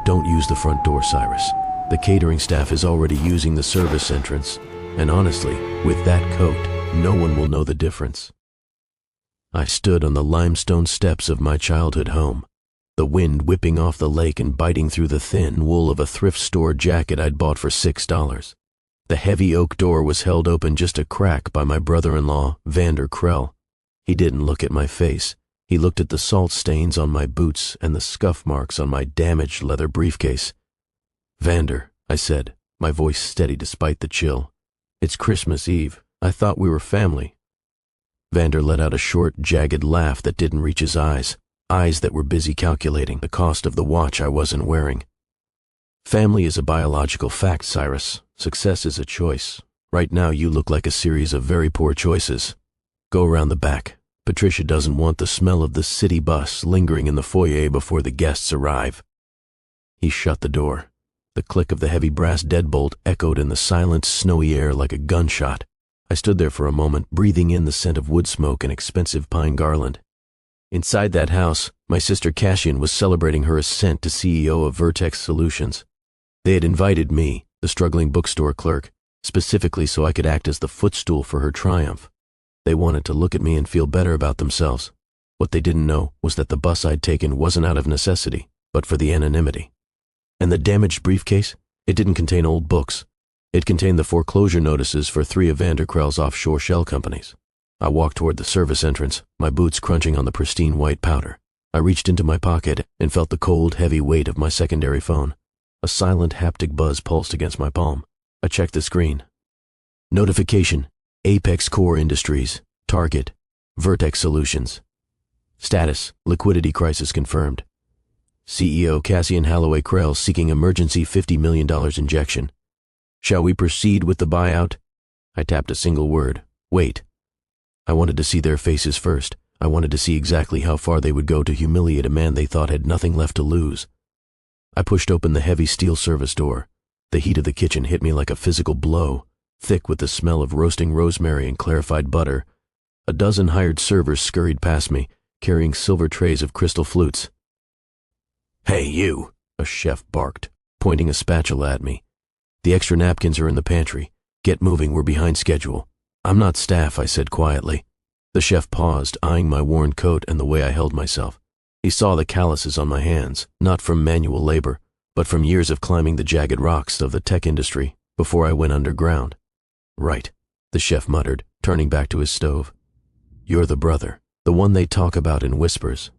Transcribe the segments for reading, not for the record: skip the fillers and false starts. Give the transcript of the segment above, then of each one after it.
Don't use the front door, Cyrus. The catering staff is already using the service entrance, and honestly, with that coat, no one will know the difference. I stood on the limestone steps of my childhood home, the wind whipping off the lake and biting through the thin wool of a thrift store jacket I'd bought for $6. The heavy oak door was held open just a crack by my brother-in-law, Vander Krell. He didn't look at my face. He looked at the salt stains on my boots and the scuff marks on my damaged leather briefcase. "Vander," I said, my voice steady despite the chill. "It's Christmas Eve. I thought we were family." Vander let out a short, jagged laugh that didn't reach his eyes that were busy calculating the cost of the watch I wasn't wearing. "Family is a biological fact, Cyrus. Success is a choice. Right now you look like a series of very poor choices. Go around the back. Patricia doesn't want the smell of the city bus lingering in the foyer before the guests arrive." He shut the door. The click of the heavy brass deadbolt echoed in the silent, snowy air like a gunshot. I stood there for a moment, breathing in the scent of wood smoke and expensive pine garland. Inside that house, my sister Cassian was celebrating her ascent to CEO of Vertex Solutions. They had invited me, the struggling bookstore clerk, specifically so I could act as the footstool for her triumph. They wanted to look at me and feel better about themselves. What they didn't know was that the bus I'd taken wasn't out of necessity, but for the anonymity. And the damaged briefcase? It didn't contain old books. It contained the foreclosure notices for 3 of Vander Krell's offshore shell companies. I walked toward the service entrance, my boots crunching on the pristine white powder. I reached into my pocket and felt the cold, heavy weight of my secondary phone. A silent haptic buzz pulsed against my palm. I checked the screen. Notification: Apex Core Industries, Target, Vertex Solutions. Status: liquidity crisis confirmed. CEO Cyrus Halloway Krell seeking emergency $50 million injection. Shall we proceed with the buyout? I tapped a single word: wait. I wanted to see their faces first. I wanted to see exactly how far they would go to humiliate a man they thought had nothing left to lose. I pushed open the heavy steel service door. The heat of the kitchen hit me like a physical blow, thick with the smell of roasting rosemary and clarified butter. A dozen hired servers scurried past me, carrying silver trays of crystal flutes. "Hey, you," a chef barked, pointing a spatula at me. "The extra napkins are in the pantry. Get moving, we're behind schedule." "I'm not staff," I said quietly. The chef paused, eyeing my worn coat and the way I held myself. He saw the calluses on my hands, not from manual labor, but from years of climbing the jagged rocks of the tech industry before I went underground. "Right," the chef muttered, turning back to his stove. "You're the brother, the one they talk about in whispers.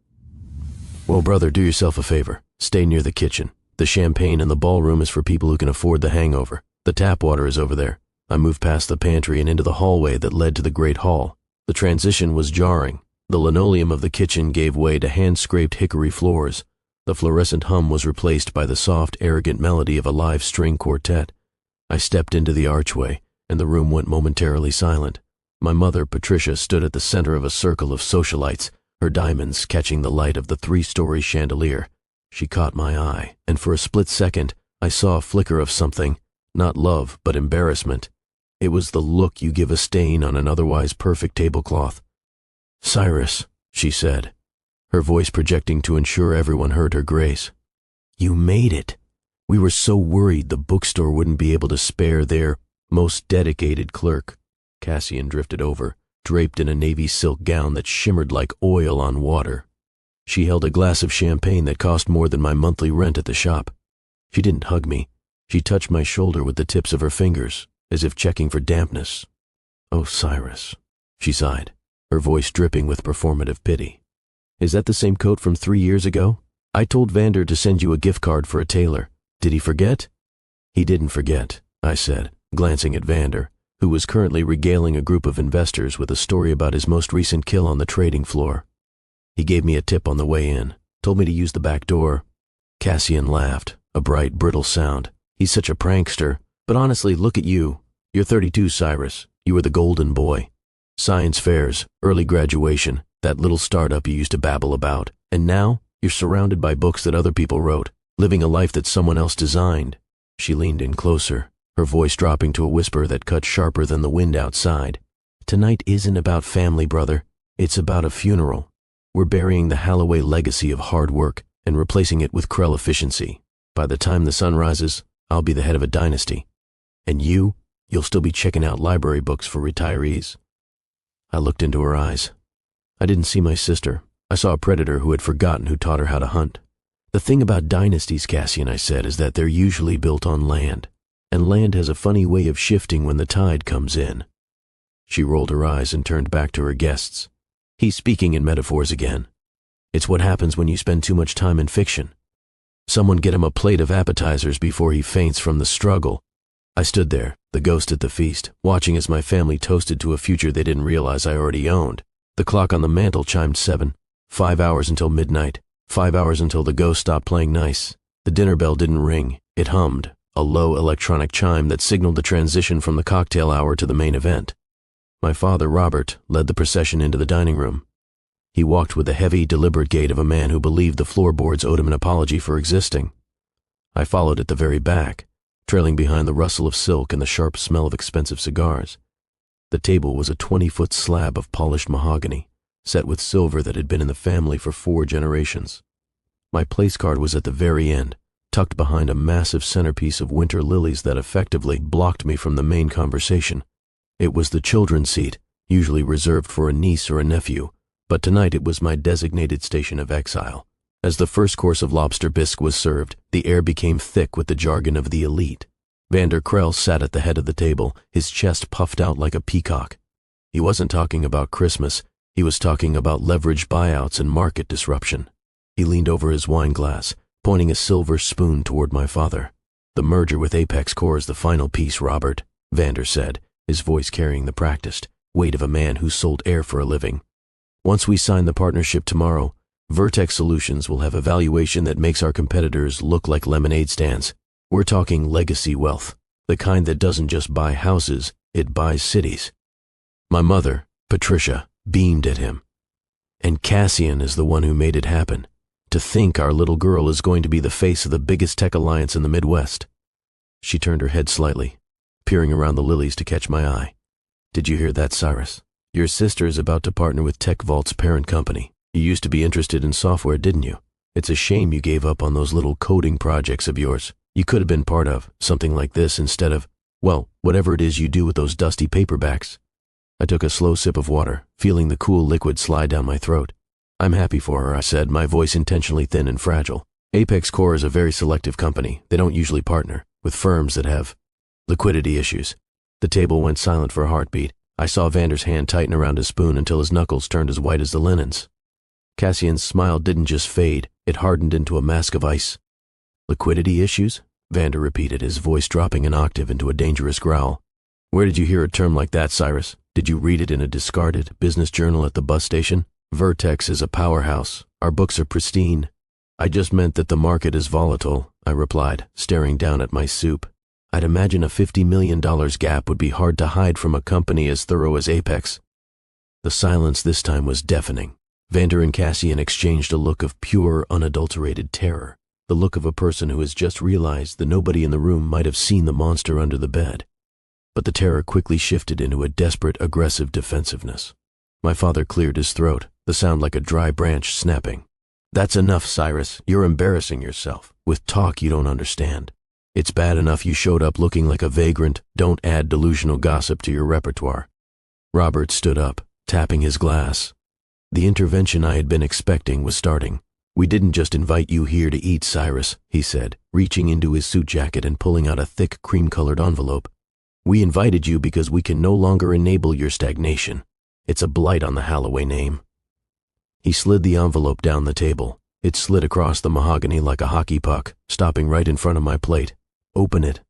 Well, brother, do yourself a favor. Stay near the kitchen. The champagne in the ballroom is for people who can afford the hangover. The tap water is over there." I moved past the pantry and into the hallway that led to the great hall. The transition was jarring. The linoleum of the kitchen gave way to hand-scraped hickory floors. The fluorescent hum was replaced by the soft, arrogant melody of a live string quartet. I stepped into the archway, and the room went momentarily silent. My mother, Patricia, stood at the center of a circle of socialites, her diamonds catching the light of the 3-story chandelier. She caught my eye, and for a split second, I saw a flicker of something, not love, but embarrassment. It was the look you give a stain on an otherwise perfect tablecloth. "Cyrus," she said, her voice projecting to ensure everyone heard her grace. "You made it. We were so worried the bookstore wouldn't be able to spare their most dedicated clerk." Cassian drifted over, draped in a navy silk gown that shimmered like oil on water. She held a glass of champagne that cost more than my monthly rent at the shop. She didn't hug me. She touched my shoulder with the tips of her fingers, as if checking for dampness. "Oh, Cyrus," she sighed, her voice dripping with performative pity. "Is that the same coat from 3 years ago? I told Vander to send you a gift card for a tailor. Did he forget?" "He didn't forget," I said, glancing at Vander, who was currently regaling a group of investors with a story about his most recent kill on the trading floor. "He gave me a tip on the way in, told me to use the back door." Cassian laughed, a bright, brittle sound. "He's such a prankster. But honestly, look at you. You're 32, Cyrus. You were the golden boy. Science fairs, early graduation, that little startup you used to babble about. And now, you're surrounded by books that other people wrote, living a life that someone else designed." She leaned in closer, her voice dropping to a whisper that cut sharper than the wind outside. "Tonight isn't about family, brother. It's about a funeral. We're burying the Halloway legacy of hard work and replacing it with Krell efficiency. By the time the sun rises, I'll be the head of a dynasty. And you'll still be checking out library books for retirees." I looked into her eyes. I didn't see my sister. I saw a predator who had forgotten who taught her how to hunt. "The thing about dynasties, Cassian," I said, "is that they're usually built on land. And land has a funny way of shifting when the tide comes in." She rolled her eyes and turned back to her guests. "He's speaking in metaphors again. It's what happens when you spend too much time in fiction. Someone get him a plate of appetizers before he faints from the struggle." I stood there, the ghost at the feast, watching as my family toasted to a future they didn't realize I already owned. The clock on the mantel chimed 7. 5 hours until midnight. 5 hours until the ghost stopped playing nice. The dinner bell didn't ring. It hummed, a low electronic chime that signaled the transition from the cocktail hour to the main event. My father, Robert, led the procession into the dining room. He walked with the heavy, deliberate gait of a man who believed the floorboards owed him an apology for existing. I followed at the very back, trailing behind the rustle of silk and the sharp smell of expensive cigars. The table was a 20-foot slab of polished mahogany, set with silver that had been in the family for 4 generations. My place card was at the very end, tucked behind a massive centerpiece of winter lilies that effectively blocked me from the main conversation. It was the children's seat, usually reserved for a niece or a nephew, but tonight it was my designated station of exile. As the first course of lobster bisque was served, the air became thick with the jargon of the elite. Vander Krell sat at the head of the table, his chest puffed out like a peacock. He wasn't talking about Christmas, he was talking about leveraged buyouts and market disruption. He leaned over his wine glass, pointing a silver spoon toward my father. "The merger with Apex Core is the final piece, Robert," Vander said, his voice carrying the practiced weight of a man who sold air for a living. "Once we sign the partnership tomorrow, Vertex Solutions will have a valuation that makes our competitors look like lemonade stands. We're talking legacy wealth, the kind that doesn't just buy houses, it buys cities." My mother, Patricia, beamed at him. "And Cassian is the one who made it happen. To think our little girl is going to be the face of the biggest tech alliance in the Midwest." She turned her head slightly, peering around the lilies to catch my eye. "Did you hear that, Cyrus? Your sister is about to partner with Tech Vault's parent company. You used to be interested in software, didn't you? It's a shame you gave up on those little coding projects of yours. You could have been part of something like this instead of, well, whatever it is you do with those dusty paperbacks." I took a slow sip of water, feeling the cool liquid slide down my throat. "I'm happy for her," I said, my voice intentionally thin and fragile. "Apex Core is a very selective company. They don't usually partner with firms that have liquidity issues." The table went silent for a heartbeat. I saw Vander's hand tighten around his spoon until his knuckles turned as white as the linens. Cassian's smile didn't just fade, it hardened into a mask of ice. "Liquidity issues?" Vander repeated, his voice dropping an octave into a dangerous growl. "Where did you hear a term like that, Cyrus? Did you read it in a discarded business journal at the bus station? Vertex is a powerhouse. Our books are pristine." "I just meant that the market is volatile," I replied, staring down at my soup. "I'd imagine a $50 million gap would be hard to hide from a company as thorough as Apex." The silence this time was deafening. Vander and Cassian exchanged a look of pure, unadulterated terror, the look of a person who has just realized that nobody in the room might have seen the monster under the bed. But the terror quickly shifted into a desperate, aggressive defensiveness. My father cleared his throat, the sound like a dry branch snapping. "That's enough, Cyrus. You're embarrassing yourself with talk you don't understand. It's bad enough you showed up looking like a vagrant. Don't add delusional gossip to your repertoire." Robert stood up, tapping his glass. The intervention I had been expecting was starting. "We didn't just invite you here to eat, Cyrus," he said, reaching into his suit jacket and pulling out a thick cream-colored envelope. "We invited you because we can no longer enable your stagnation. It's a blight on the Halloway name." He slid the envelope down the table. It slid across the mahogany like a hockey puck, stopping right in front of my plate. "Open it."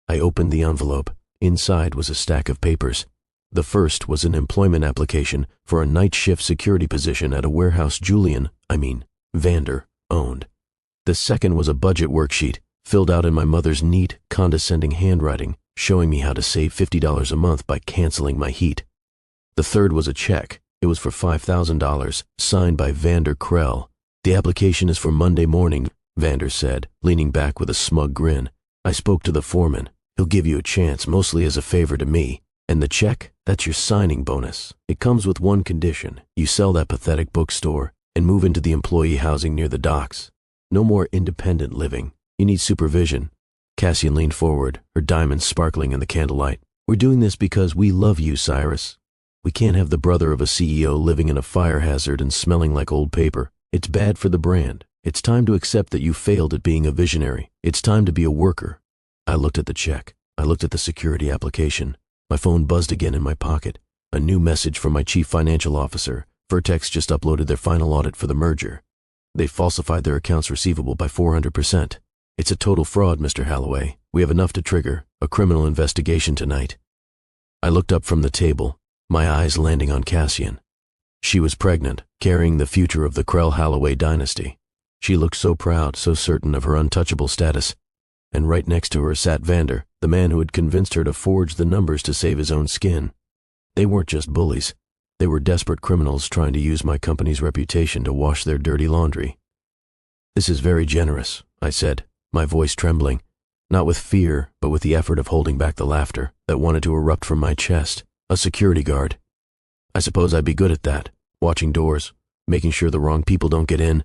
I opened the envelope. Inside was a stack of papers. The first was an employment application for a night shift security position at a warehouse Vander, owned. The second was a budget worksheet, filled out in my mother's neat, condescending handwriting, showing me how to save $50 a month by canceling my heat. The third was a check. It was for $5,000, signed by Vander Krell. "The application is for Monday morning," Vander said, leaning back with a smug grin. "I spoke to the foreman. He'll give you a chance, mostly as a favor to me. And the check, that's your signing bonus. It comes with one condition. You sell that pathetic bookstore and move into the employee housing near the docks. No more independent living. You need supervision." Cassian leaned forward, her diamonds sparkling in the candlelight. "We're doing this because we love you, Cyrus. We can't have the brother of a CEO living in a fire hazard and smelling like old paper. It's bad for the brand. It's time to accept that you failed at being a visionary. It's time to be a worker." I looked at the check. I looked at the security application. My phone buzzed again in my pocket. A new message from my chief financial officer. Vertex just uploaded their final audit for the merger. They falsified their accounts receivable by 400%. "It's a total fraud, Mr. Halloway. We have enough to trigger a criminal investigation tonight." I looked up from the table, my eyes landing on Cassian. She was pregnant, carrying the future of the Krell-Halloway dynasty. She looked so proud, so certain of her untouchable status. And right next to her sat Vander, the man who had convinced her to forge the numbers to save his own skin. They weren't just bullies. They were desperate criminals trying to use my company's reputation to wash their dirty laundry. "This is very generous," I said, my voice trembling, not with fear, but with the effort of holding back the laughter that wanted to erupt from my chest. "A security guard. I suppose I'd be good at that, watching doors, making sure the wrong people don't get in."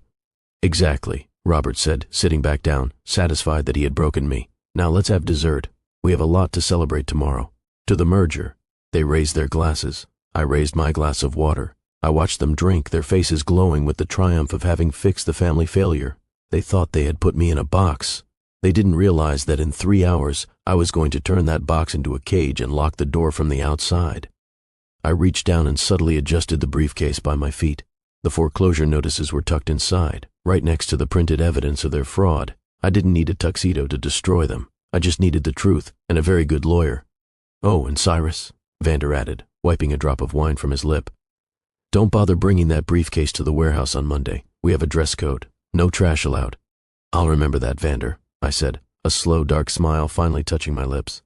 "Exactly," Robert said, sitting back down, satisfied that he had broken me. "Now let's have dessert. We have a lot to celebrate tomorrow." To the merger. They raised their glasses. I raised my glass of water. I watched them drink, their faces glowing with the triumph of having fixed the family failure. They thought they had put me in a box. They didn't realize that in 3 hours, I was going to turn that box into a cage and lock the door from the outside. I reached down and subtly adjusted the briefcase by my feet. The foreclosure notices were tucked inside, right next to the printed evidence of their fraud. I didn't need a tuxedo to destroy them. I just needed the truth and a very good lawyer. "Oh, and Cyrus," Vander added, wiping a drop of wine from his lip, "don't bother bringing that briefcase to the warehouse on Monday. We have a dress code. No trash allowed." "I'll remember that, Vander," I said, a slow, dark smile finally touching my lips.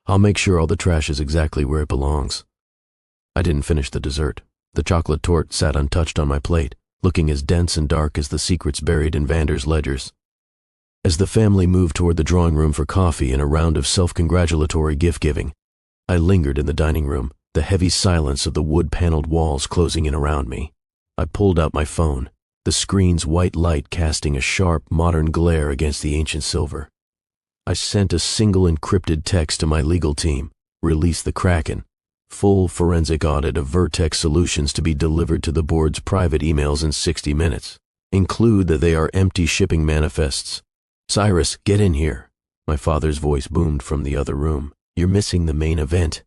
"I'll make sure all the trash is exactly where it belongs." I didn't finish the dessert. The chocolate torte sat untouched on my plate, looking as dense and dark as the secrets buried in Vander's ledgers. As the family moved toward the drawing room for coffee and a round of self-congratulatory gift-giving, I lingered in the dining room, the heavy silence of the wood-paneled walls closing in around me. I pulled out my phone, the screen's white light casting a sharp, modern glare against the ancient silver. I sent a single encrypted text to my legal team: "Release the Kraken. Full forensic audit of Vertex Solutions to be delivered to the board's private emails in 60 minutes. Include that they are empty shipping manifests. Cyrus, get in here." My father's voice boomed from the other room. "You're missing the main event."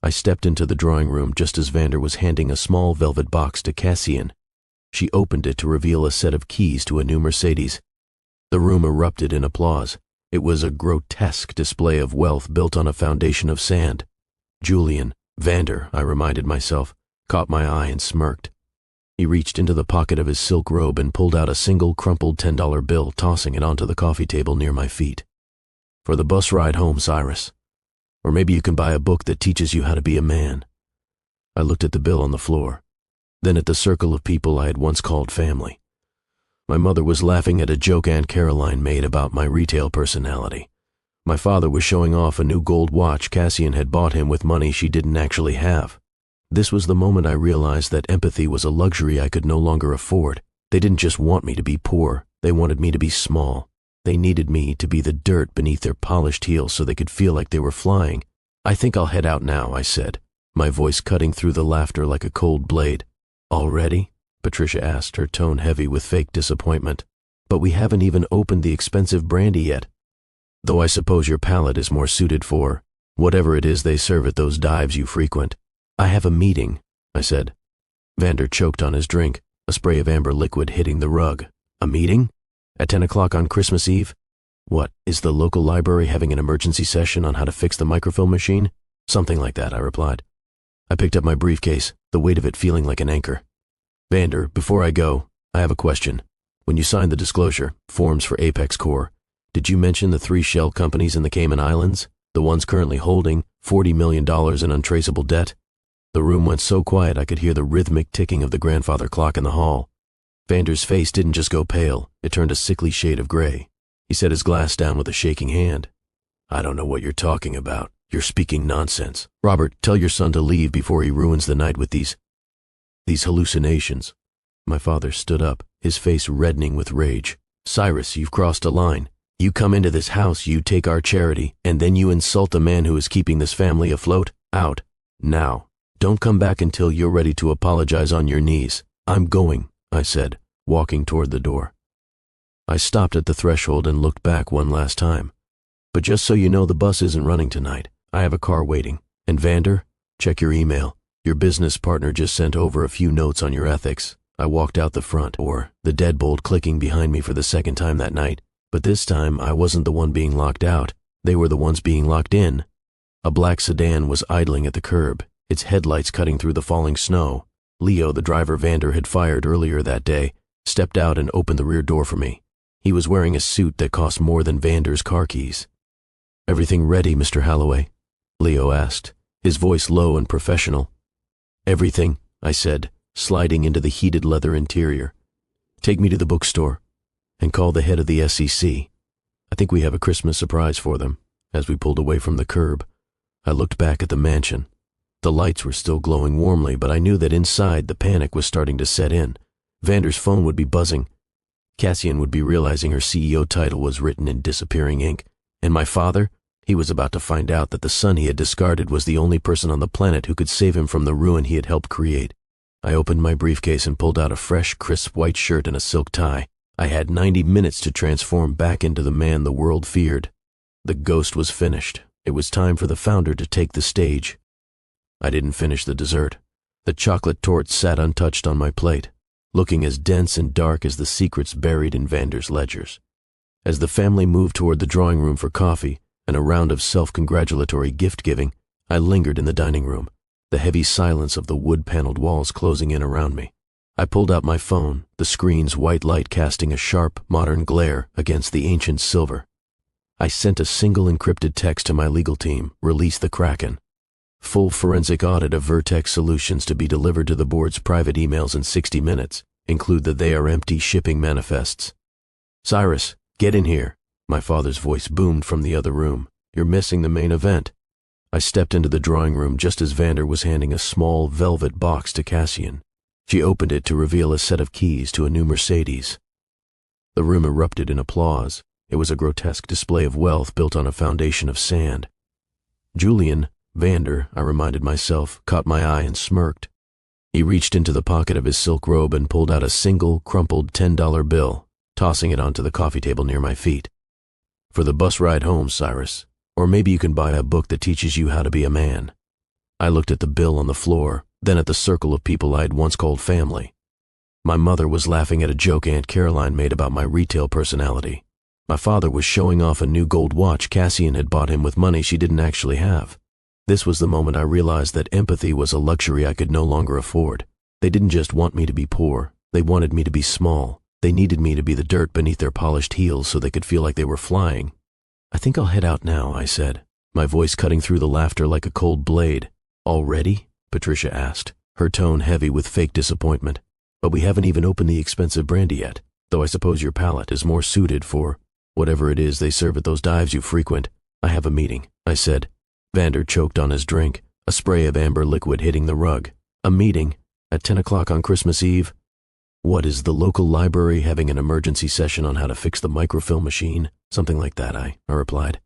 I stepped into the drawing room just as Vander was handing a small velvet box to Cassian. She opened it to reveal a set of keys to a new Mercedes. The room erupted in applause. It was a grotesque display of wealth built on a foundation of sand. Julian, Vander, I reminded myself, caught my eye and smirked. He reached into the pocket of his silk robe and pulled out a single crumpled $10 bill, tossing it onto the coffee table near my feet. "For the bus ride home, Cyrus. Or maybe you can buy a book that teaches you how to be a man." I looked at the bill on the floor, then at the circle of people I had once called family. My mother was laughing at a joke Aunt Caroline made about my retail personality. My father was showing off a new gold watch Cassian had bought him with money she didn't actually have. This was the moment I realized that empathy was a luxury I could no longer afford. They didn't just want me to be poor, they wanted me to be small. They needed me to be the dirt beneath their polished heels so they could feel like they were flying. "I think I'll head out now," I said, my voice cutting through the laughter like a cold blade. "Already?" Patricia asked, her tone heavy with fake disappointment. "But we haven't even opened the expensive brandy yet. Though I suppose your palate is more suited for whatever it is they serve at those dives you frequent." "I have a meeting," I said. Vander choked on his drink, a spray of amber liquid hitting the rug. "A meeting? At 10 o'clock on Christmas Eve? What, is the local library having an emergency session on how to fix the microfilm machine?" "Something like that," I replied. I picked up my briefcase, the weight of it feeling like an anchor. "Vander, before I go, I have a question. When you signed the disclosure, forms for Apex Corp, did you mention the 3 shell companies in the Cayman Islands, the ones currently holding $40 million in untraceable debt?" The room went so quiet I could hear the rhythmic ticking of the grandfather clock in the hall. Vander's face didn't just go pale, it turned a sickly shade of gray. He set his glass down with a shaking hand. "I don't know what you're talking about. You're speaking nonsense. Robert, tell your son to leave before he ruins the night with these hallucinations." My father stood up, his face reddening with rage. Cyrus, you've crossed a line. You come into this house, you take our charity, and then you insult the man who is keeping this family afloat? Out. Now. Don't come back until you're ready to apologize on your knees. I'm going, I said, walking toward the door. I stopped at the threshold and looked back one last time. But just so you know, the bus isn't running tonight. I have a car waiting. And Vander, check your email. Your business partner just sent over a few notes on your ethics. I walked out the front door, the deadbolt clicking behind me for the second time that night. But this time, I wasn't the one being locked out. They were the ones being locked in. A black sedan was idling at the curb, its headlights cutting through the falling snow. Leo, the driver Vander had fired earlier that day, stepped out and opened the rear door for me. He was wearing a suit that cost more than Vander's car keys. "Everything ready, Mr. Halloway?" Leo asked, his voice low and professional. "Everything," I said, sliding into the heated leather interior. "Take me to the bookstore and call the head of the SEC. I think we have a Christmas surprise for them." As we pulled away from the curb, I looked back at the mansion. The lights were still glowing warmly, but I knew that inside the panic was starting to set in. Vander's phone would be buzzing. Cassian would be realizing her CEO title was written in disappearing ink. And my father? He was about to find out that the son he had discarded was the only person on the planet who could save him from the ruin he had helped create. I opened my briefcase and pulled out a fresh, crisp white shirt and a silk tie. I had 90 minutes to transform back into the man the world feared. The ghost was finished. It was time for the founder to take the stage. I didn't finish the dessert. The chocolate torte sat untouched on my plate, looking as dense and dark as the secrets buried in Vander's ledgers. As the family moved toward the drawing room for coffee and a round of self-congratulatory gift-giving, I lingered in the dining room, the heavy silence of the wood-paneled walls closing in around me. I pulled out my phone, the screen's white light casting a sharp, modern glare against the ancient silver. I sent a single encrypted text to my legal team, "Release the Kraken." Full forensic audit of Vertex Solutions to be delivered to the board's private emails in 60 minutes. Include the "they are empty" shipping manifests. "Cyrus, get in here." My father's voice boomed from the other room. "You're missing the main event." I stepped into the drawing room just as Vander was handing a small velvet box to Cassian. She opened it to reveal a set of keys to a new Mercedes. The room erupted in applause. It was a grotesque display of wealth built on a foundation of sand. Julian, Vander, I reminded myself, caught my eye and smirked. He reached into the pocket of his silk robe and pulled out a single, crumpled $10 bill, tossing it onto the coffee table near my feet. "For the bus ride home, Cyrus. Or maybe you can buy a book that teaches you how to be a man." I looked at the bill on the floor, then at the circle of people I had once called family. My mother was laughing at a joke Aunt Caroline made about my retail personality. My father was showing off a new gold watch Cassian had bought him with money she didn't actually have. This was the moment I realized that empathy was a luxury I could no longer afford. They didn't just want me to be poor. They wanted me to be small. They needed me to be the dirt beneath their polished heels so they could feel like they were flying. "I think I'll head out now," I said, my voice cutting through the laughter like a cold blade. "Already?" Patricia asked, her tone heavy with fake disappointment. "But we haven't even opened the expensive brandy yet, though I suppose your palate is more suited for whatever it is they serve at those dives you frequent." "I have a meeting," I said. Vander choked on his drink, a spray of amber liquid hitting the rug. "A meeting? At 10 o'clock on Christmas Eve? What, is the local library having an emergency session on how to fix the microfilm machine?" "Something like that," I replied.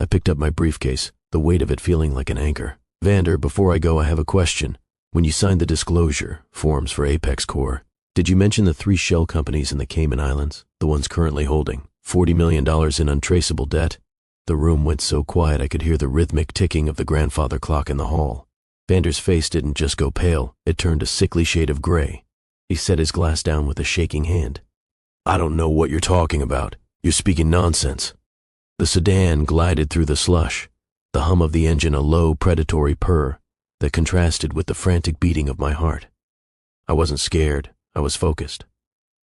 I picked up my briefcase, the weight of it feeling like an anchor. "Vander, before I go, I have a question. When you signed the disclosure forms for Apex Corp, did you mention the 3 shell companies in the Cayman Islands, the ones currently holding $40 million in untraceable debt?" The room went so quiet I could hear the rhythmic ticking of the grandfather clock in the hall. Vander's face didn't just go pale, it turned a sickly shade of gray. He set his glass down with a shaking hand. "I don't know what you're talking about. You're speaking nonsense." The sedan glided through the slush, the hum of the engine a low, predatory purr that contrasted with the frantic beating of my heart. I wasn't scared, I was focused.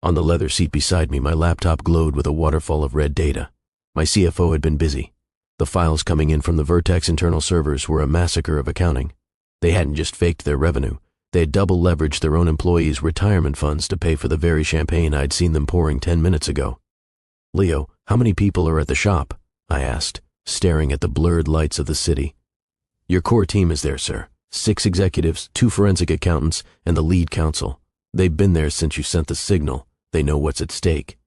On the leather seat beside me, my laptop glowed with a waterfall of red data. My CFO had been busy. The files coming in from the Vertex internal servers were a massacre of accounting. They hadn't just faked their revenue. They had double leveraged their own employees' retirement funds to pay for the very champagne I'd seen them pouring 10 minutes ago. "Leo, how many people are at the shop?" I asked, staring at the blurred lights of the city. "Your core team is there, sir. 6 executives, 2 forensic accountants, and the lead counsel. They've been there since you sent the signal. They know what's at stake."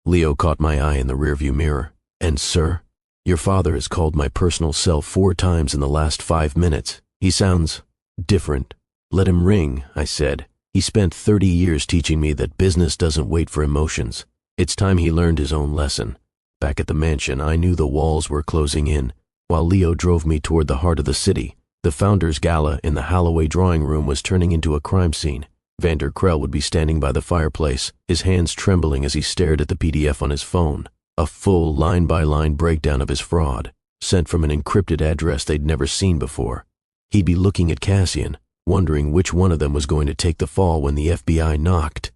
Leo caught my eye in the rearview mirror. And sir, your father has called my personal cell 4 times in the last 5 minutes. He sounds different. Let him ring, I said. He spent 30 years teaching me that business doesn't wait for emotions. It's time he learned his own lesson. Back at the mansion, I knew the walls were closing in. While Leo drove me toward the heart of the city, the Founders Gala in the Halloway drawing room was turning into a crime scene. Vander Krell would be standing by the fireplace, his hands trembling as he stared at the PDF on his phone. A full line-by-line breakdown of his fraud, sent from an encrypted address they'd never seen before. He'd be looking at Cassian, wondering which one of them was going to take the fall when the FBI knocked.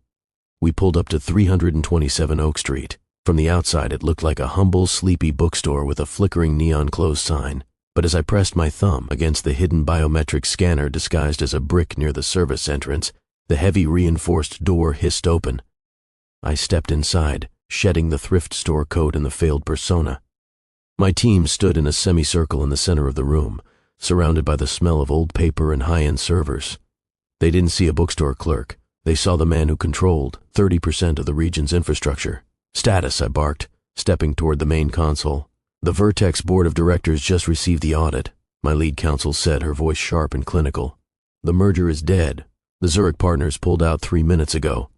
We pulled up to 327 Oak Street. From the outside, it looked like a humble, sleepy bookstore with a flickering neon closed sign. But as I pressed my thumb against the hidden biometric scanner disguised as a brick near the service entrance, the heavy reinforced door hissed open. I stepped inside, shedding the thrift store coat and the failed persona. My team stood in a semicircle in the center of the room, surrounded by the smell of old paper and high-end servers. They didn't see a bookstore clerk. They saw the man who controlled 30% of the region's infrastructure. Status, I barked, stepping toward the main console. The Vertex Board of Directors just received the audit, my lead counsel said, her voice sharp and clinical. The merger is dead. The Zurich partners pulled out 3 minutes ago.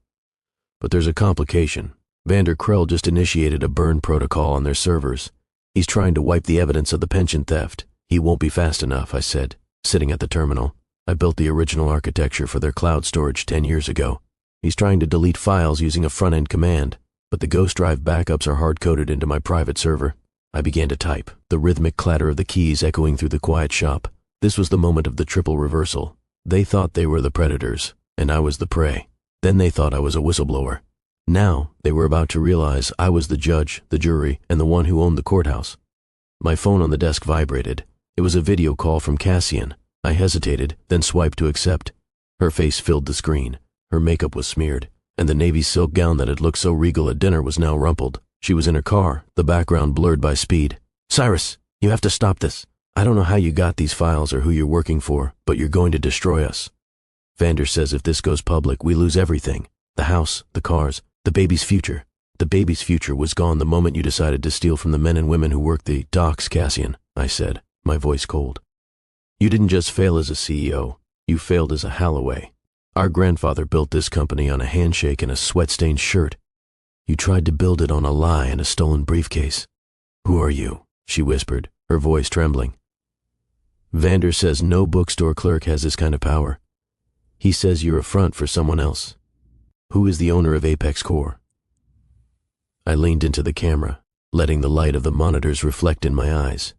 But there's a complication. Vander Krell just initiated a burn protocol on their servers. He's trying to wipe the evidence of the pension theft. He won't be fast enough, I said, sitting at the terminal. I built the original architecture for their cloud storage 10 years ago. He's trying to delete files using a front-end command, but the Ghost Drive backups are hard-coded into my private server. I began to type, the rhythmic clatter of the keys echoing through the quiet shop. This was the moment of the triple reversal. They thought they were the predators, and I was the prey. Then they thought I was a whistleblower. Now they were about to realize I was the judge, the jury, and the one who owned the courthouse. My phone on the desk vibrated. It was a video call from Cassian. I hesitated, then swiped to accept. Her face filled the screen. Her makeup was smeared, and the navy silk gown that had looked so regal at dinner was now rumpled. She was in her car, the background blurred by speed. Cyrus, you have to stop this. I don't know how you got these files or who you're working for, but you're going to destroy us. Vander says if this goes public, we lose everything. The house, the cars, the baby's future. The baby's future was gone the moment you decided to steal from the men and women who work the docks, Cassian, I said, my voice cold. You didn't just fail as a CEO, you failed as a Halloway. Our grandfather built this company on a handshake and a sweat-stained shirt. You tried to build it on a lie and a stolen briefcase. Who are you? She whispered, her voice trembling. Vander says no bookstore clerk has this kind of power. He says you're a front for someone else. Who is the owner of Apex Core? I leaned into the camera, letting the light of the monitors reflect in my eyes.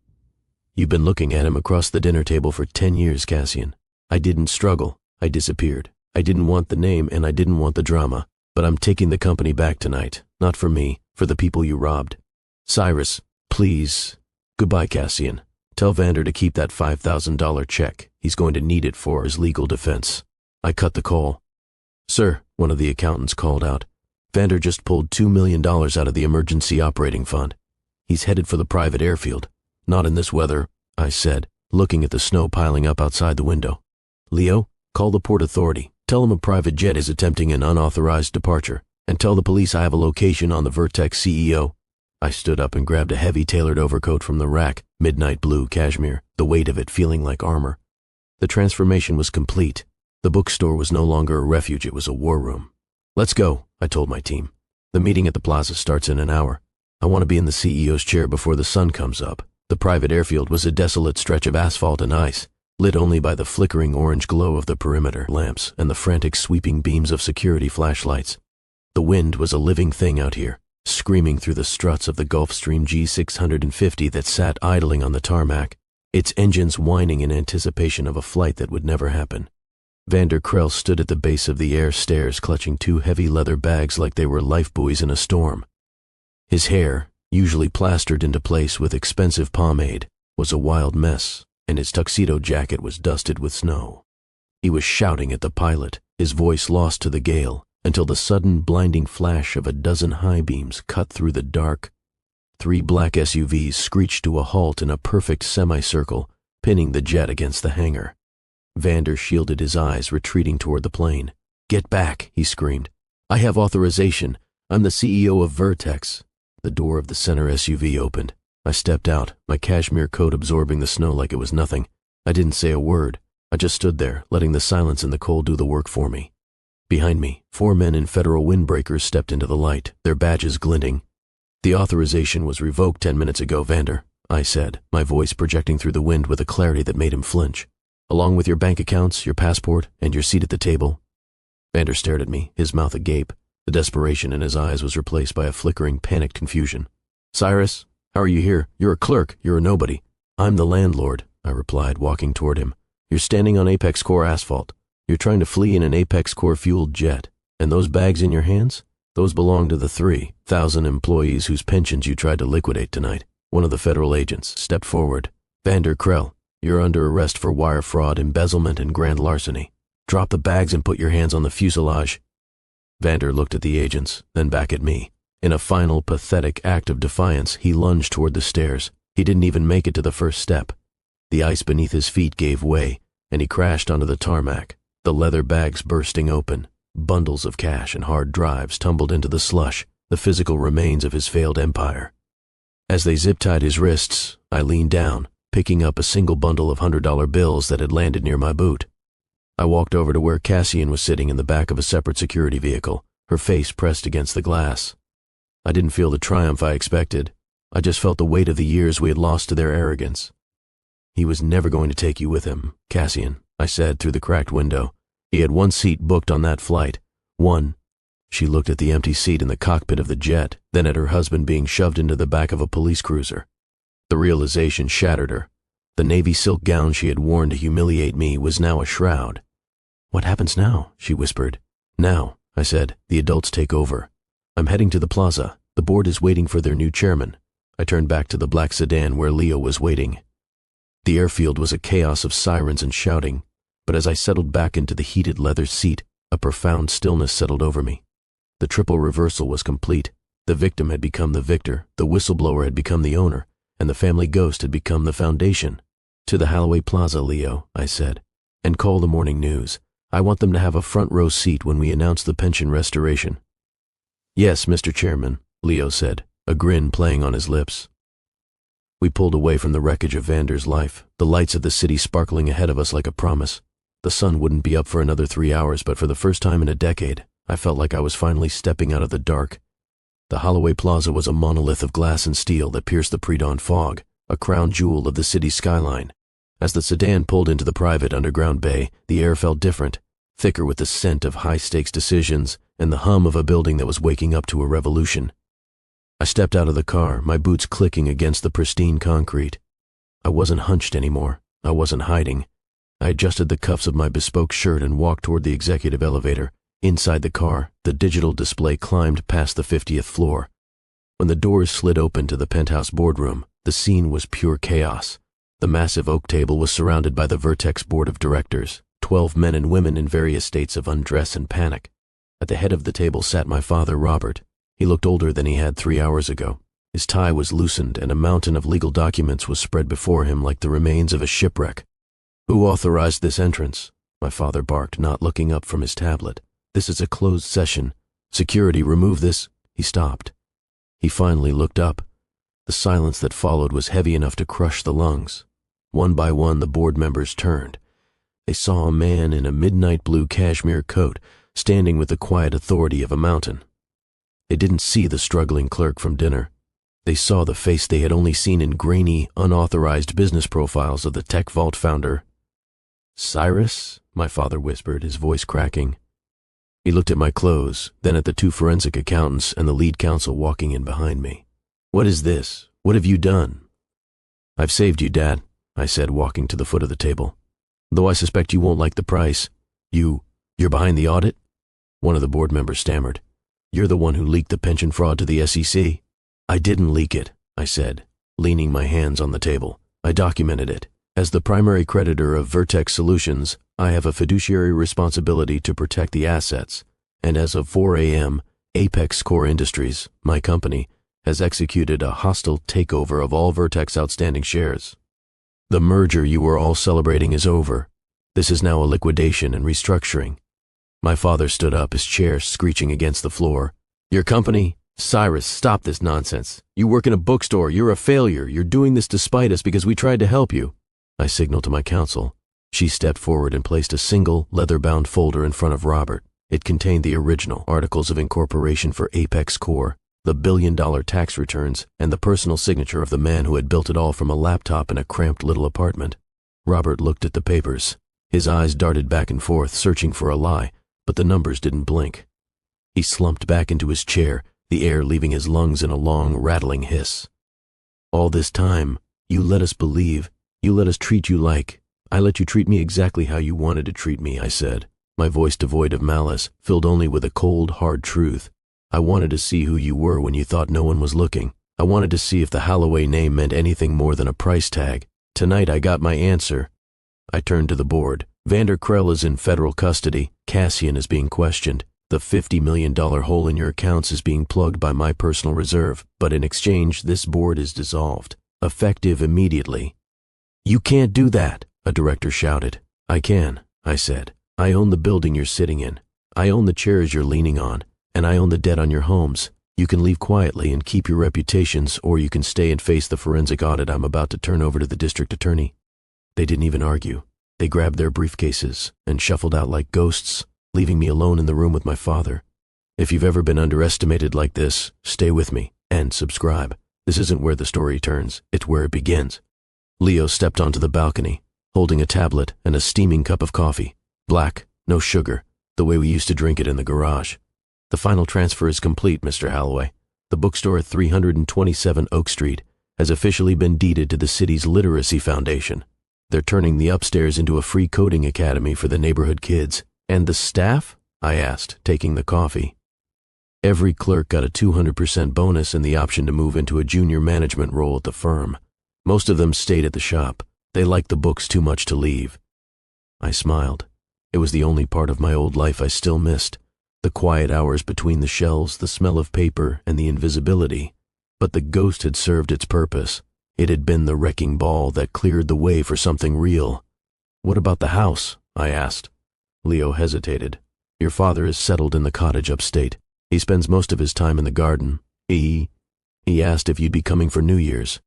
You've been looking at him across the dinner table for 10 years, Cassian. I didn't struggle. I disappeared. I didn't want the name and I didn't want the drama. But I'm taking the company back tonight. Not for me, for the people you robbed. Cyrus, please. Goodbye, Cassian. Tell Vander to keep that $5,000 check. He's going to need it for his legal defense. I cut the call. Sir, one of the accountants called out. Vander just pulled $2 million out of the emergency operating fund. He's headed for the private airfield. Not in this weather, I said, looking at the snow piling up outside the window. Leo, call the port authority. Tell them a private jet is attempting an unauthorized departure, and tell the police I have a location on the Vertex CEO. I stood up and grabbed a heavy tailored overcoat from the rack, midnight blue cashmere, the weight of it feeling like armor. The transformation was complete. The bookstore was no longer a refuge, it was a war room. Let's go, I told my team. The meeting at the plaza starts in an hour. I want to be in the CEO's chair before the sun comes up. The private airfield was a desolate stretch of asphalt and ice, lit only by the flickering orange glow of the perimeter lamps and the frantic sweeping beams of security flashlights. The wind was a living thing out here, screaming through the struts of the Gulfstream G650 that sat idling on the tarmac, its engines whining in anticipation of a flight that would never happen. Vander Krell stood at the base of the air stairs clutching 2 heavy leather bags like they were life buoys in a storm. His hair, usually plastered into place with expensive pomade, was a wild mess, and his tuxedo jacket was dusted with snow. He was shouting at the pilot, his voice lost to the gale, until the sudden blinding flash of a dozen high beams cut through the dark. 3 black SUVs screeched to a halt in a perfect semicircle, pinning the jet against the hangar. Vander shielded his eyes, retreating toward the plane. Get back, he screamed. I have authorization. I'm the CEO of Vertex." The door of the center SUV opened. I stepped out, my cashmere coat absorbing the snow like it was nothing. I didn't say a word. I just stood there, letting the silence and the cold do the work for me. Behind me, 4 men in federal windbreakers stepped into the light, their badges glinting. "The authorization was revoked 10 minutes ago, Vander," I said, my voice projecting through the wind with a clarity that made him flinch. "Along with your bank accounts, your passport, and your seat at the table." Vander stared at me, his mouth agape. The desperation in his eyes was replaced by a flickering, panicked confusion. "Cyrus, how are you here? You're a clerk. You're a nobody." "I'm the landlord," I replied, walking toward him. "You're standing on Apex Core asphalt. You're trying to flee in an Apex Core fueled jet. And those bags in your hands? Those belong to the 3,000 employees whose pensions you tried to liquidate tonight." One of the federal agents stepped forward. "Vander Krell, you're under arrest for wire fraud, embezzlement, and grand larceny. Drop the bags and put your hands on the fuselage." Vander looked at the agents, then back at me. In a final, pathetic act of defiance, he lunged toward the stairs. He didn't even make it to the first step. The ice beneath his feet gave way, and he crashed onto the tarmac, the leather bags bursting open. Bundles of cash and hard drives tumbled into the slush, the physical remains of his failed empire. As they zip-tied his wrists, I leaned down, picking up a single bundle of $100 bills that had landed near my boot. I walked over to where Cassian was sitting in the back of a separate security vehicle, her face pressed against the glass. I didn't feel the triumph I expected. I just felt the weight of the years we had lost to their arrogance. "He was never going to take you with him, Cassian," I said through the cracked window. "He had 1 seat booked on that flight. 1. She looked at the empty seat in the cockpit of the jet, then at her husband being shoved into the back of a police cruiser. The realization shattered her. The navy silk gown she had worn to humiliate me was now a shroud. "What happens now?" she whispered. "Now," I said, "the adults take over. I'm heading to the plaza. The board is waiting for their new chairman." I turned back to the black sedan where Leo was waiting. The airfield was a chaos of sirens and shouting, but as I settled back into the heated leather seat, a profound stillness settled over me. The triple reversal was complete. The victim had become the victor, the whistleblower had become the owner, and the family ghost had become the foundation. "To the Halloway Plaza, Leo," I said, "and call the morning news. I want them to have a front row seat when we announce the pension restoration." "Yes, Mr. Chairman," Leo said, a grin playing on his lips. We pulled away from the wreckage of Vander's life, the lights of the city sparkling ahead of us like a promise. The sun wouldn't be up for another 3 hours, but for the first time in a decade, I felt like I was finally stepping out of the dark. The Halloway Plaza was a monolith of glass and steel that pierced the pre-dawn fog, a crown jewel of the city's skyline. As the sedan pulled into the private underground bay, the air felt different, thicker with the scent of high-stakes decisions and the hum of a building that was waking up to a revolution. I stepped out of the car, my boots clicking against the pristine concrete. I wasn't hunched anymore. I wasn't hiding. I adjusted the cuffs of my bespoke shirt and walked toward the executive elevator. Inside the car, the digital display climbed past the 50th floor. When the doors slid open to the penthouse boardroom, the scene was pure chaos. The massive oak table was surrounded by the Vertex board of directors, 12 men and women in various states of undress and panic. At the head of the table sat my father, Robert. He looked older than he had 3 hours ago. His tie was loosened and a mountain of legal documents was spread before him like the remains of a shipwreck. "Who authorized this entrance?" my father barked, not looking up from his tablet. "This is a closed session. Security, remove this." He stopped. He finally looked up. The silence that followed was heavy enough to crush the lungs. One by one, the board members turned. They saw a man in a midnight blue cashmere coat, standing with the quiet authority of a mountain. They didn't see the struggling clerk from dinner. They saw the face they had only seen in grainy, unauthorized business profiles of the Tech Vault founder. "Cyrus?" my father whispered, his voice cracking. He looked at my clothes, then at the 2 forensic accountants and the lead counsel walking in behind me. "What is this? What have you done?" "I've saved you, Dad," I said, walking to the foot of the table. "Though I suspect you won't like the price. You're behind the audit?" One of the board members stammered. "You're the one who leaked the pension fraud to the SEC." "I didn't leak it," I said, leaning my hands on the table. "I documented it. As the primary creditor of Vertex Solutions, I have a fiduciary responsibility to protect the assets, and as of 4 a.m., Apex Core Industries, my company, has executed a hostile takeover of all Vertex outstanding shares. The merger you were all celebrating is over. This is now a liquidation and restructuring." My father stood up, his chair screeching against the floor. Your company? Cyrus, stop this nonsense. You work in a bookstore. You're a failure. You're doing this despite us because we tried to help you. I signaled to my counsel. She stepped forward and placed a single, leather-bound folder in front of Robert. It contained the original Articles of Incorporation for Apex Corp, the billion-dollar tax returns, and the personal signature of the man who had built it all from a laptop in a cramped little apartment. Robert looked at the papers. His eyes darted back and forth, searching for a lie, but the numbers didn't blink. He slumped back into his chair, the air leaving his lungs in a long, rattling hiss. All this time, you let us believe, you let us treat you like, I let you treat me exactly how you wanted to treat me, I said, my voice devoid of malice, filled only with a cold, hard truth. I wanted to see who you were when you thought no one was looking. I wanted to see if the Halloway name meant anything more than a price tag. Tonight I got my answer. I turned to the board. Vander Krell is in federal custody. Cassian is being questioned. The $50 million hole in your accounts is being plugged by my personal reserve, but in exchange, this board is dissolved. Effective immediately. You can't do that, a director shouted. I can, I said. I own the building you're sitting in. I own the chairs you're leaning on, and I own the debt on your homes. You can leave quietly and keep your reputations, or you can stay and face the forensic audit I'm about to turn over to the district attorney. They didn't even argue. They grabbed their briefcases and shuffled out like ghosts, leaving me alone in the room with my father. If you've ever been underestimated like this, stay with me and subscribe. This isn't where the story turns, it's where it begins. Leo stepped onto the balcony, holding a tablet and a steaming cup of coffee. Black, no sugar, the way we used to drink it in the garage. The final transfer is complete, Mr. Halloway. The bookstore at 327 Oak Street has officially been deeded to the city's Literacy Foundation. They're turning the upstairs into a free coding academy for the neighborhood kids. And the staff? I asked, taking the coffee. Every clerk got a 200% bonus and the option to move into a junior management role at the firm. Most of them stayed at the shop. They liked the books too much to leave. I smiled. It was the only part of my old life I still missed. The quiet hours between the shelves, the smell of paper, and the invisibility. But the ghost had served its purpose. It had been the wrecking ball that cleared the way for something real. What about the house? I asked. Leo hesitated. Your father is settled in the cottage upstate. He spends most of his time in the garden. He asked if you'd be coming for New Year's.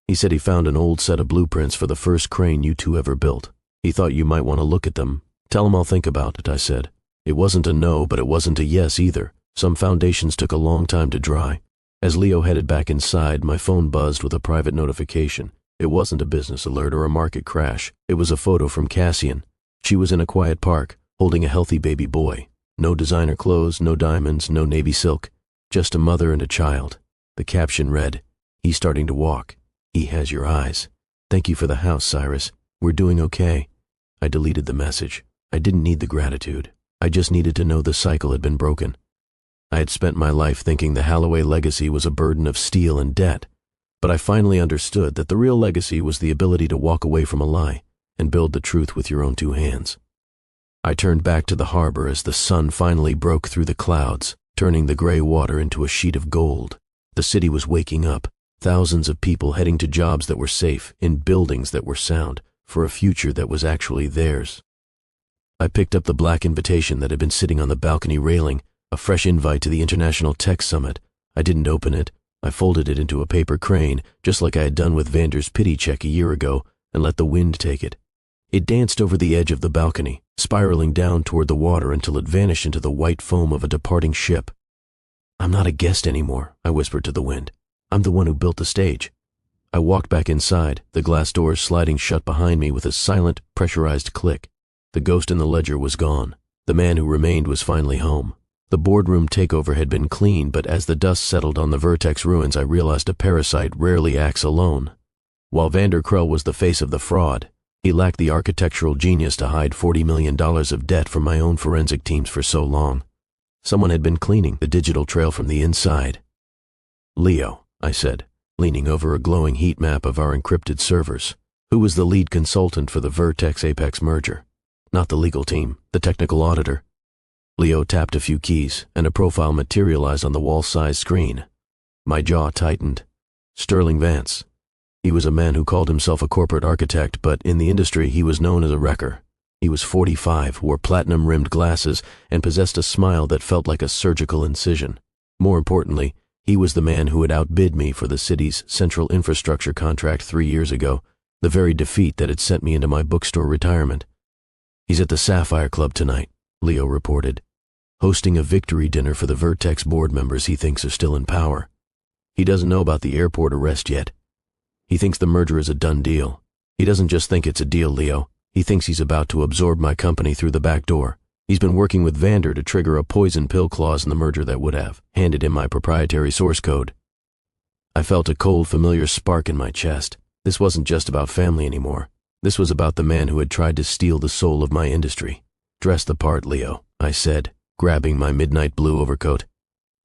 He said he found an old set of blueprints for the first crane you two ever built. He thought you might want to look at them. Tell him I'll think about it, I said. It wasn't a no, but it wasn't a yes either. Some foundations took a long time to dry. As Leo headed back inside, my phone buzzed with a private notification. It wasn't a business alert or a market crash. It was a photo from Cassian. She was in a quiet park, holding a healthy baby boy. No designer clothes, no diamonds, no navy silk. Just a mother and a child. The caption read, "He's starting to walk. He has your eyes. Thank you for the house, Cyrus. We're doing okay." I deleted the message. I didn't need the gratitude. I just needed to know the cycle had been broken. I had spent my life thinking the Halloway legacy was a burden of steel and debt, but I finally understood that the real legacy was the ability to walk away from a lie and build the truth with your own two hands. I turned back to the harbor as the sun finally broke through the clouds, turning the gray water into a sheet of gold. The city was waking up, thousands of people heading to jobs that were safe, in buildings that were sound, for a future that was actually theirs. I picked up the black invitation that had been sitting on the balcony railing, a fresh invite to the International Tech Summit. I didn't open it. I folded it into a paper crane, just like I had done with Vander's pity check a year ago, and let the wind take it. It danced over the edge of the balcony, spiraling down toward the water until it vanished into the white foam of a departing ship. "I'm not a guest anymore," I whispered to the wind. "I'm the one who built the stage." I walked back inside, the glass doors sliding shut behind me with a silent, pressurized click. The ghost in the ledger was gone. The man who remained was finally home. The boardroom takeover had been clean, but as the dust settled on the Vertex ruins, I realized a parasite rarely acts alone. While Vander Krell was the face of the fraud, he lacked the architectural genius to hide $40 million of debt from my own forensic teams for so long. Someone had been cleaning the digital trail from the inside. "Leo," I said, leaning over a glowing heat map of our encrypted servers. "Who was the lead consultant for the Vertex-Apex merger? Not the legal team, the technical auditor." Leo tapped a few keys, and a profile materialized on the wall-sized screen. My jaw tightened. Sterling Vance. He was a man who called himself a corporate architect, but in the industry he was known as a wrecker. He was 45, wore platinum-rimmed glasses, and possessed a smile that felt like a surgical incision. More importantly, he was the man who had outbid me for the city's central infrastructure contract 3 years ago, the very defeat that had sent me into my bookstore retirement. "He's at the Sapphire Club tonight," Leo reported, "hosting a victory dinner for the Vertex board members he thinks are still in power. He doesn't know about the airport arrest yet. He thinks the merger is a done deal. He doesn't just think it's a deal, Leo. He thinks he's about to absorb my company through the back door. He's been working with Vander to trigger a poison pill clause in the merger that would have handed him my proprietary source code." I felt a cold, familiar spark in my chest. This wasn't just about family anymore. This was about the man who had tried to steal the soul of my industry. "Dress the part, Leo," I said, grabbing my midnight blue overcoat.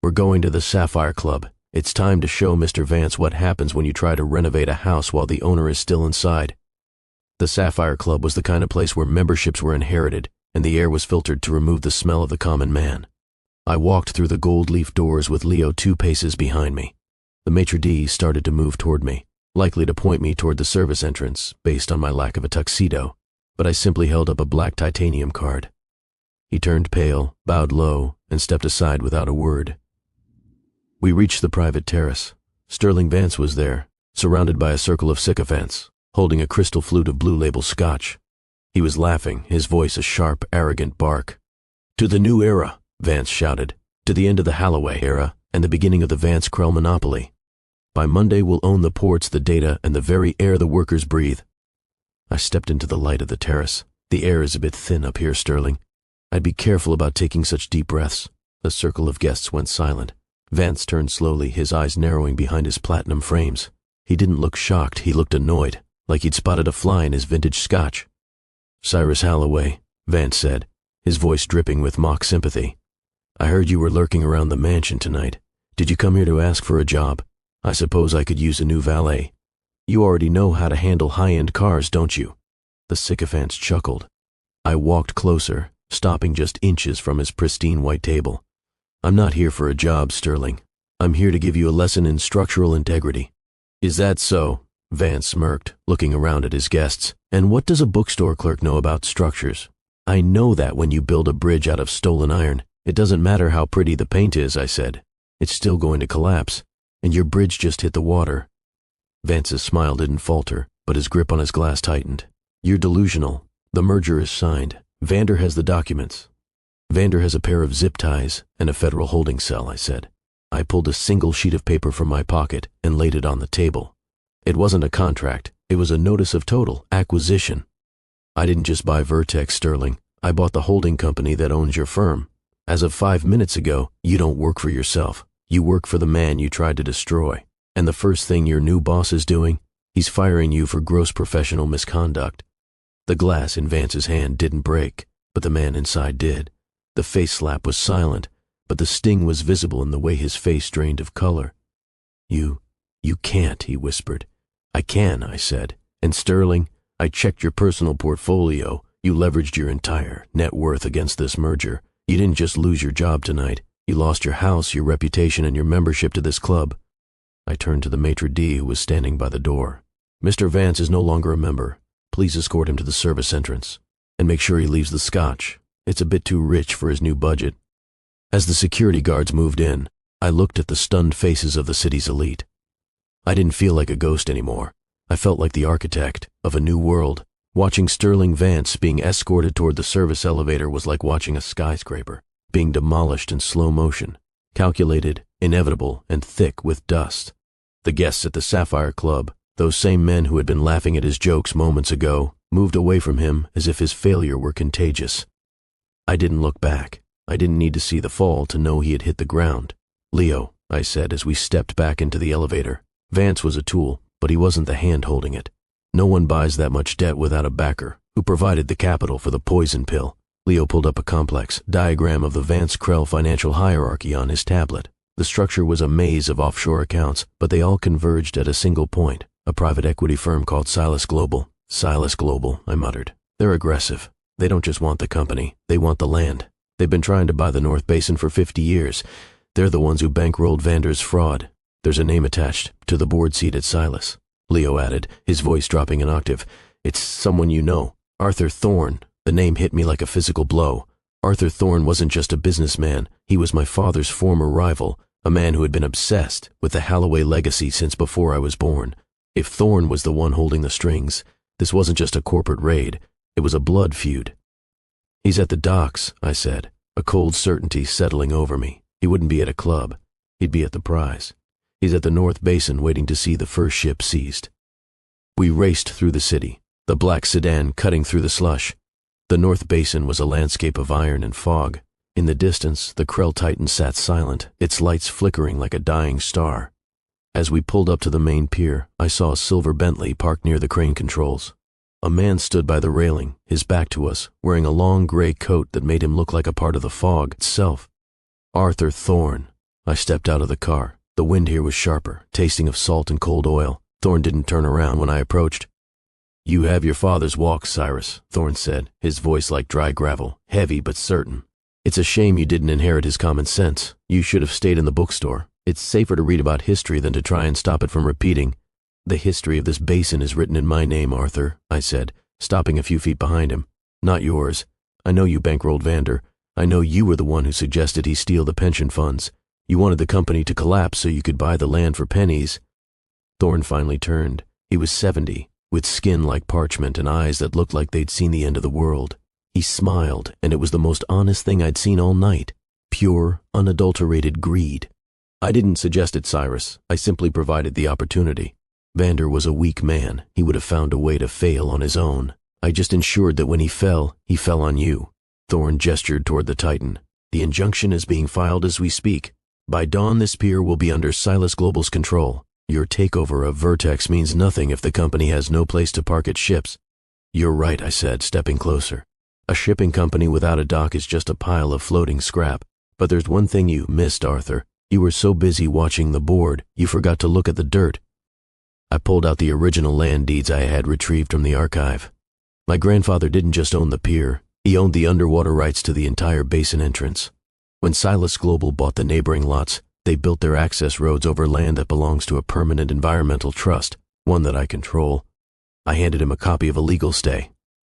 "We're going to the Sapphire Club. It's time to show Mr. Vance what happens when you try to renovate a house while the owner is still inside." The Sapphire Club was the kind of place where memberships were inherited, and the air was filtered to remove the smell of the common man. I walked through the gold leaf doors with Leo 2 paces behind me. The maitre d' started to move toward me, likely to point me toward the service entrance, based on my lack of a tuxedo, but I simply held up a black titanium card. He turned pale, bowed low, and stepped aside without a word. We reached the private terrace. Sterling Vance was there, surrounded by a circle of sycophants, holding a crystal flute of Blue Label scotch. He was laughing, his voice a sharp, arrogant bark. "To the new era," Vance shouted. "To the end of the Halloway era and the beginning of the Vance-Krell monopoly. By Monday we'll own the ports, the data, and the very air the workers breathe." I stepped into the light of the terrace. "The air is a bit thin up here, Sterling. I'd be careful about taking such deep breaths." The circle of guests went silent. Vance turned slowly, his eyes narrowing behind his platinum frames. He didn't look shocked, he looked annoyed, like he'd spotted a fly in his vintage scotch. "Cyrus Halloway," Vance said, his voice dripping with mock sympathy. "I heard you were lurking around the mansion tonight. Did you come here to ask for a job? I suppose I could use a new valet. You already know how to handle high-end cars, don't you?" The sycophants chuckled. I walked closer, stopping just inches from his pristine white table. "I'm not here for a job, Sterling. I'm here to give you a lesson in structural integrity." "Is that so?" Vance smirked, looking around at his guests. "And what does a bookstore clerk know about structures?" "I know that when you build a bridge out of stolen iron, it doesn't matter how pretty the paint is," I said. "It's still going to collapse, and your bridge just hit the water." Vance's smile didn't falter, but his grip on his glass tightened. "You're delusional. The merger is signed. Vander has the documents. Vander has a pair of zip ties and a federal holding cell," I said. I pulled a single sheet of paper from my pocket and laid it on the table. It wasn't a contract, it was a notice of total acquisition. "I didn't just buy Vertex, Sterling. I bought the holding company that owns your firm. As of 5 minutes ago, you don't work for yourself. You work for the man you tried to destroy. And the first thing your new boss is doing, he's firing you for gross professional misconduct." The glass in Vance's hand didn't break, but the man inside did. The face slap was silent, but the sting was visible in the way his face drained of color. You can't," he whispered. "I can," I said. "And Sterling, I checked your personal portfolio. You leveraged your entire net worth against this merger. You didn't just lose your job tonight. You lost your house, your reputation, and your membership to this club." I turned to the maitre d' who was standing by the door. "Mr. Vance is no longer a member. Please escort him to the service entrance. And make sure he leaves the scotch. It's a bit too rich for his new budget." As the security guards moved in, I looked at the stunned faces of the city's elite. I didn't feel like a ghost anymore. I felt like the architect of a new world. Watching Sterling Vance being escorted toward the service elevator was like watching a skyscraper being demolished in slow motion, calculated, inevitable, and thick with dust. The guests at the Sapphire Club, those same men who had been laughing at his jokes moments ago, moved away from him as if his failure were contagious. I didn't look back. I didn't need to see the fall to know he had hit the ground. "Leo," I said as we stepped back into the elevator. Vance was a tool, but he wasn't the hand holding it. No one buys that much debt without a backer who provided the capital for the poison pill. Leo pulled up a complex diagram of the Vance-Krell financial hierarchy on his tablet. The structure was a maze of offshore accounts, but they all converged at a single point, a private equity firm called Silas Global. "Silas Global," I muttered. "They're aggressive. They don't just want the company, they want the land. They've been trying to buy the North Basin for 50 years. They're the ones who bankrolled Vander's fraud. There's a name attached to the board seat at Silas." Leo added, his voice dropping an octave. "It's someone you know. Arthur Thorne." The name hit me like a physical blow. Arthur Thorne wasn't just a businessman. He was my father's former rival, a man who had been obsessed with the Halloway legacy since before I was born. If Thorne was the one holding the strings, this wasn't just a corporate raid, it was a blood feud. "He's at the docks," I said, a cold certainty settling over me. He wouldn't be at a club. He'd be at the prize. "He's at the North Basin waiting to see the first ship seized." We raced through the city, the black sedan cutting through the slush. The North Basin was a landscape of iron and fog. In the distance, the Krell Titan sat silent, its lights flickering like a dying star. As we pulled up to the main pier, I saw a silver Bentley parked near the crane controls. A man stood by the railing, his back to us, wearing a long gray coat that made him look like a part of the fog itself. Arthur Thorne. I stepped out of the car. The wind here was sharper, tasting of salt and cold oil. Thorne didn't turn around when I approached. "You have your father's walk, Cyrus," Thorne said, his voice like dry gravel, heavy but certain. "It's a shame you didn't inherit his common sense. You should have stayed in the bookstore. It's safer to read about history than to try and stop it from repeating." "The history of this basin is written in my name, Arthur," I said, stopping a few feet behind him. "Not yours. I know you bankrolled Vander. I know you were the one who suggested he steal the pension funds. You wanted the company to collapse so you could buy the land for pennies." Thorne finally turned. He was 70, with skin like parchment and eyes that looked like they'd seen the end of the world. He smiled, and it was the most honest thing I'd seen all night. Pure, unadulterated greed. "I didn't suggest it, Cyrus. I simply provided the opportunity. Vander was a weak man. He would have found a way to fail on his own. I just ensured that when he fell on you." Thorne gestured toward the Titan. "The injunction is being filed as we speak. By dawn, this pier will be under Silas Global's control. Your takeover of Vertex means nothing if the company has no place to park its ships." "You're right," I said, stepping closer. "A shipping company without a dock is just a pile of floating scrap. But there's one thing you missed, Arthur. You were so busy watching the board, you forgot to look at the dirt." I pulled out the original land deeds I had retrieved from the archive. My grandfather didn't just own the pier, he owned the underwater rights to the entire basin entrance. When Silas Global bought the neighboring lots, they built their access roads over land that belongs to a permanent environmental trust, one that I control. I handed him a copy of a legal stay.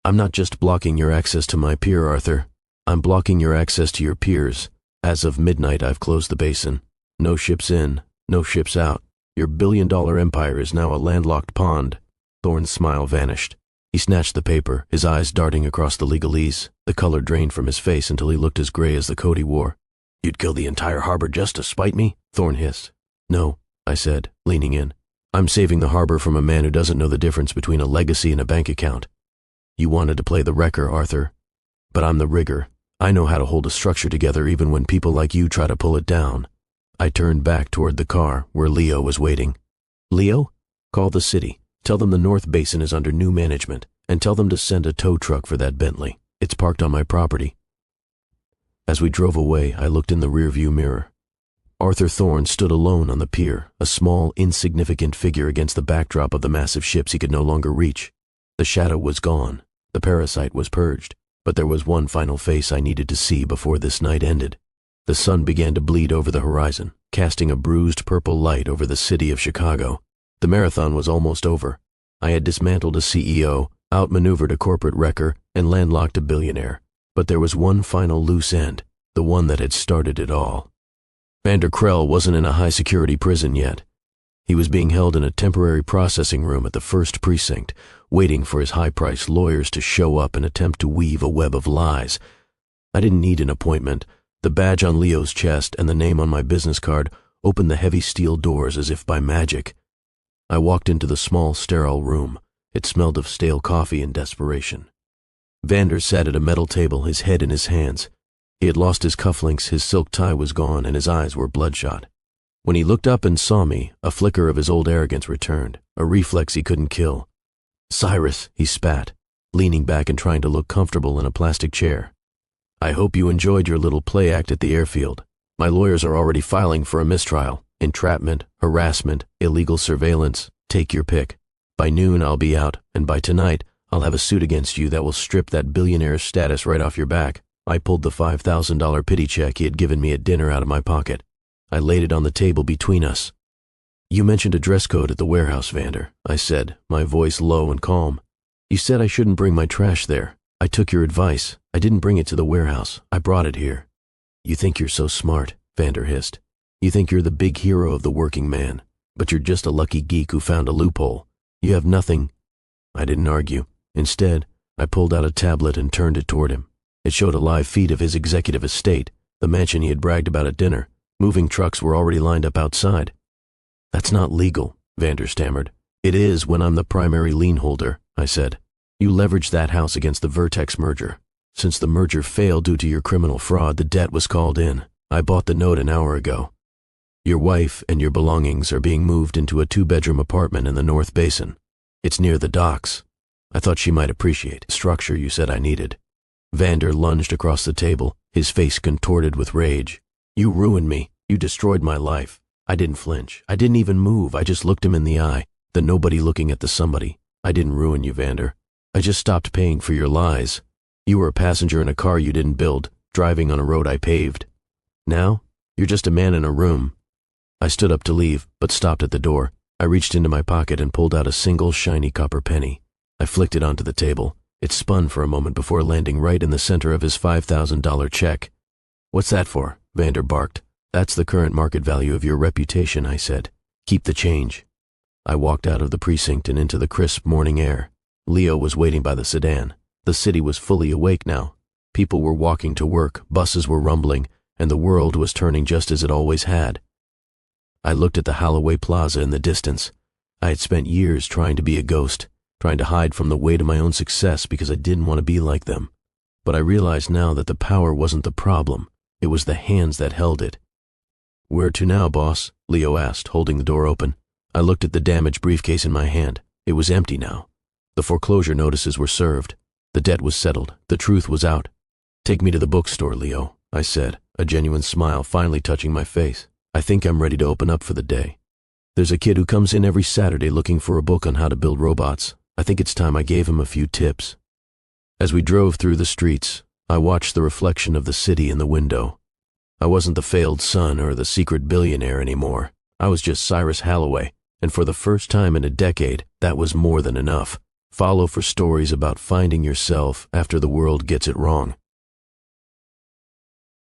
"I'm not just blocking your access to my pier, Arthur. I'm blocking your access to your piers. As of midnight, I've closed the basin. No ships in, no ships out. Your billion-dollar empire is now a landlocked pond." Thorne's smile vanished. He snatched the paper, his eyes darting across the legalese. The color drained from his face until he looked as gray as the coat he wore. "You'd kill the entire harbor just to spite me?" Thorne hissed. "No," I said, leaning in. "I'm saving the harbor from a man who doesn't know the difference between a legacy and a bank account. You wanted to play the wrecker, Arthur. But I'm the rigger. I know how to hold a structure together even when people like you try to pull it down." I turned back toward the car, where Leo was waiting. "Leo? Call the city. Tell them the North Basin is under new management, and tell them to send a tow truck for that Bentley. It's parked on my property." As we drove away, I looked in the rearview mirror. Arthur Thorne stood alone on the pier, a small, insignificant figure against the backdrop of the massive ships he could no longer reach. The shadow was gone. The parasite was purged. But there was one final face I needed to see before this night ended. The sun began to bleed over the horizon, casting a bruised purple light over the city of Chicago. The marathon was almost over. I had dismantled a CEO, outmaneuvered a corporate wrecker, and landlocked a billionaire. But there was one final loose end, the one that had started it all. Vander Krell wasn't in a high-security prison yet. He was being held in a temporary processing room at the 1st Precinct, waiting for his high-priced lawyers to show up and attempt to weave a web of lies. I didn't need an appointment. The badge on Leo's chest and the name on my business card opened the heavy steel doors as if by magic. I walked into the small, sterile room. It smelled of stale coffee and desperation. Vander sat at a metal table, his head in his hands. He had lost his cufflinks, his silk tie was gone, and his eyes were bloodshot. When he looked up and saw me, a flicker of his old arrogance returned, a reflex he couldn't kill. "Cyrus," he spat, leaning back and trying to look comfortable in a plastic chair. "I hope you enjoyed your little play act at the airfield. My lawyers are already filing for a mistrial. Entrapment, harassment, illegal surveillance, take your pick. By noon I'll be out, and by tonight I'll have a suit against you that will strip that billionaire's status right off your back." I pulled the $5,000 pity check he had given me at dinner out of my pocket. I laid it on the table between us. "You mentioned a dress code at the warehouse, Vander," I said, my voice low and calm. "You said I shouldn't bring my trash there. I took your advice. I didn't bring it to the warehouse. I brought it here." "You think you're so smart," Vander hissed. You think you're the big hero of the working man, but you're just a lucky geek who found a loophole. You have nothing." I didn't argue. Instead, I pulled out a tablet and turned it toward him. It showed a live feed of his executive estate, the mansion he had bragged about at dinner. Moving trucks were already lined up outside. "That's not legal," Vander stammered. "It is when I'm the primary lien holder," I said. "You leveraged that house against the Vertex merger. Since the merger failed due to your criminal fraud, the debt was called in. I bought the note an hour ago. Your wife and your belongings are being moved into a 2-bedroom apartment in the North Basin. It's near the docks. I thought she might appreciate the structure you said I needed." Vander lunged across the table, his face contorted with rage. "You ruined me. You destroyed my life." I didn't flinch. I didn't even move. I just looked him in the eye, the nobody looking at the somebody. "I didn't ruin you, Vander. I just stopped paying for your lies. You were a passenger in a car you didn't build, driving on a road I paved. Now, you're just a man in a room." I stood up to leave, but stopped at the door. I reached into my pocket and pulled out a single shiny copper penny. I flicked it onto the table. It spun for a moment before landing right in the center of his $5,000 check. "What's that for?" Vander barked. "That's the current market value of your reputation," I said. "Keep the change." I walked out of the precinct and into the crisp morning air. Leo was waiting by the sedan. The city was fully awake now. People were walking to work, buses were rumbling, and the world was turning just as it always had. I looked at the Halloway Plaza in the distance. I had spent years trying to be a ghost, trying to hide from the weight of my own success because I didn't want to be like them. But I realized now that the power wasn't the problem. It was the hands that held it. "Where to now, boss?" Leo asked, holding the door open. I looked at the damaged briefcase in my hand. It was empty now. The foreclosure notices were served. The debt was settled. The truth was out. "Take me to the bookstore, Leo," I said, a genuine smile finally touching my face. "I think I'm ready to open up for the day. There's a kid who comes in every Saturday looking for a book on how to build robots. I think it's time I gave him a few tips." As we drove through the streets, I watched the reflection of the city in the window. I wasn't the failed son or the secret billionaire anymore. I was just Cyrus Halloway, and for the first time in a decade, that was more than enough. Follow for stories about finding yourself after the world gets it wrong.